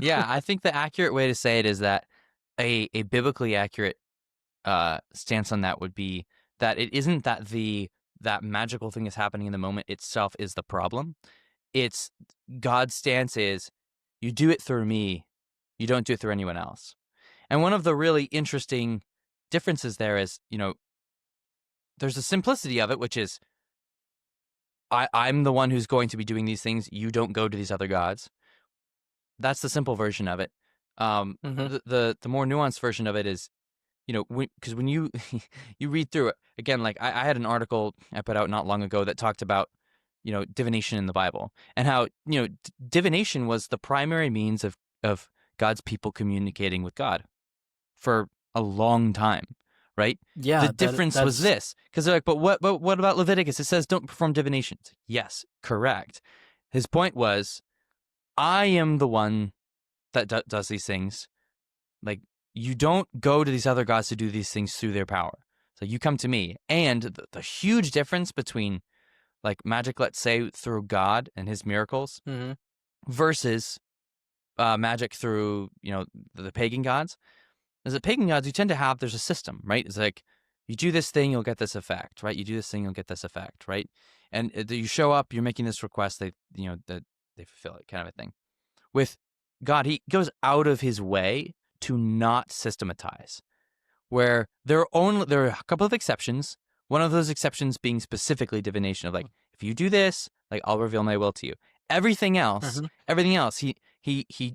Yeah, I think the accurate way to say it is that a biblically accurate stance on that would be that it isn't that that magical thing is happening in the moment itself is the problem. It's God's stance is you do it through me, you don't do it through anyone else. And one of the really interesting differences there is, there's a simplicity of it, which is I'm the one who's going to be doing these things. You don't go to these other gods. That's the simple version of it. Hmm. The more nuanced version of it is, because when you you read through it again, like I had an article I put out not long ago that talked about divination in the Bible and how divination was the primary means of God's people communicating with God for a long time, right? The Yeah, difference was that's this, because they're like, but what about Leviticus? It says don't perform divinations. Yes, correct. His point was, I am the one that does these things. Like, you don't go to these other gods to do these things through their power. So you come to me. And the huge difference between like magic, let's say, through God and his miracles hmm versus magic through, the pagan gods is that pagan gods, you tend to have, there's a system, right? It's like, you do this thing, you'll get this effect, right? You do this thing, you'll get this effect, right? And you show up, you're making this request, that they fulfill it, kind of a thing. With God, he goes out of his way to not systematize. Where there are a couple of exceptions. One of those exceptions being specifically divination of like, if you do this, like I'll reveal my will to you. Everything else, hmm everything else, he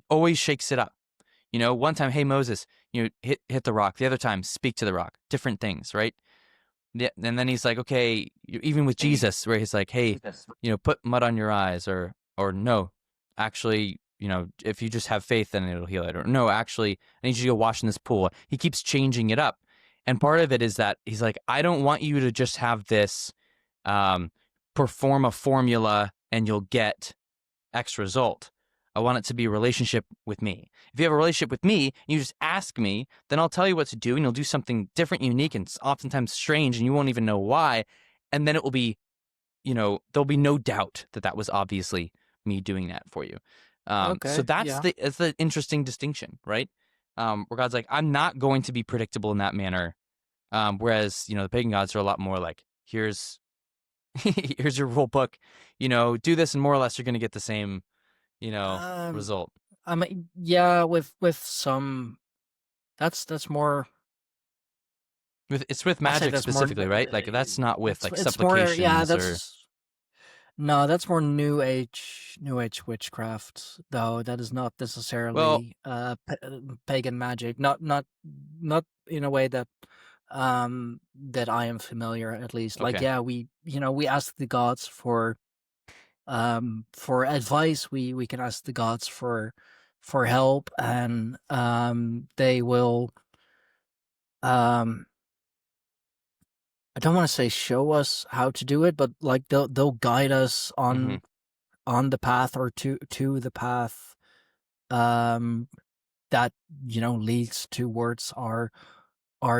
always shakes it up. One time, hey Moses, hit the rock. The other time, speak to the rock. Different things, right? Yeah, and then he's like, okay, even with Jesus, where he's like, hey, put mud on your eyes, or no, actually, if you just have faith, then it'll heal it, or no, actually, I need you to go wash in this pool. He keeps changing it up, and part of it is that he's like, I don't want you to just have this, um, perform a formula and you'll get X result. I want it to be a relationship with me. If you have a relationship with me, you just ask me, then I'll tell you what to do, and you'll do something different, unique, and oftentimes strange, and you won't even know why. And then it will be, there'll be no doubt that that was obviously me doing that for you. So Okay, yeah. that's the interesting distinction, right? Where God's like, I'm not going to be predictable in that manner. Whereas, the pagan gods are a lot more like, here's your rule book, do this, and more or less you're going to get the same Um, result. I mean, yeah, with some, that's more. It's with I'd say magic that's more. specifically, right? Like that's not with like It's more. Yeah, supplications or that's no, that's more New Age witchcraft, though. That is not well, necessarily pagan magic. Not in a way that that I am familiar, at least. Like, okay. yeah, we ask the gods for advice. We can ask the gods for help, and they will um I don't want to say show us how to do it, but like they'll guide us Hmm. on the path, or to the path um that leads towards our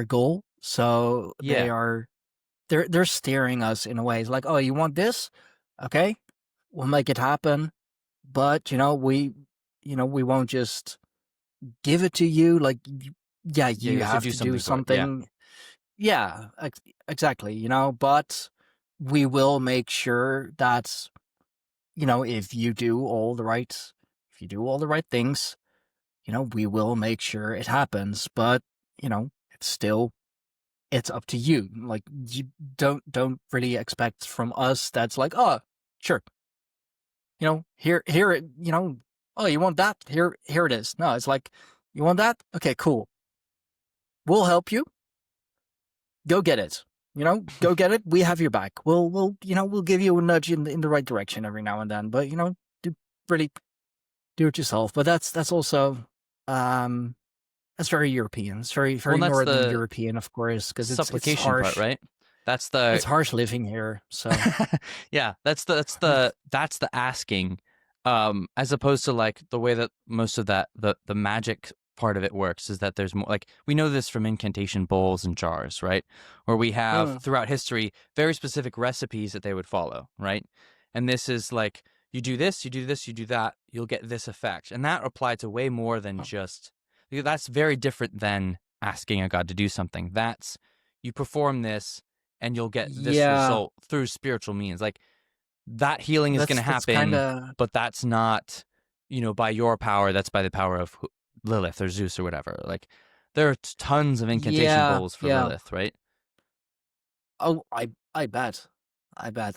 goal. So Yeah. they're steering us in a way. It's like, oh, you want this? Okay, we'll make it happen. But we won't just give it to you. Like, yeah, Yeah, you you have to have do to do something for it. Yeah. something. Yeah, exactly. But we will make sure that if you do all the right if you do all the right things, we will make sure it happens. But it's still it's up to you. Like, you don't really expect from us that's like, oh, sure, here it, oh, you want that? Here it is. No, it's like, you want that? Okay, cool. We'll help you. Go get it. Go get it. We have your back. We'll give you a nudge in the right direction every now and then. But do really do it yourself. But that's also um that's very European. It's very Well, very and that's Northern the European, of course, because it's supplication part, harsh. right? That's the It's harsh living here. So yeah, that's the asking, as opposed to like the way that most of that the magic part of it works is that there's more, like we know this from incantation bowls and jars, right? Where we have mm, throughout history very specific recipes that they would follow, right? And this is like you do this, you do this, you do that, you'll get this effect. And that applied to way more than just, that's very different than asking a god to do something. That's, you perform this and you'll get this Yeah, result through spiritual means. Like, that healing is going to that's kind happen, of but that's not, by your power. That's by the power of Lilith or Zeus or whatever. Like, there are tons of incantation yeah, bowls for yeah. Lilith, right? Oh, I bet, I bet.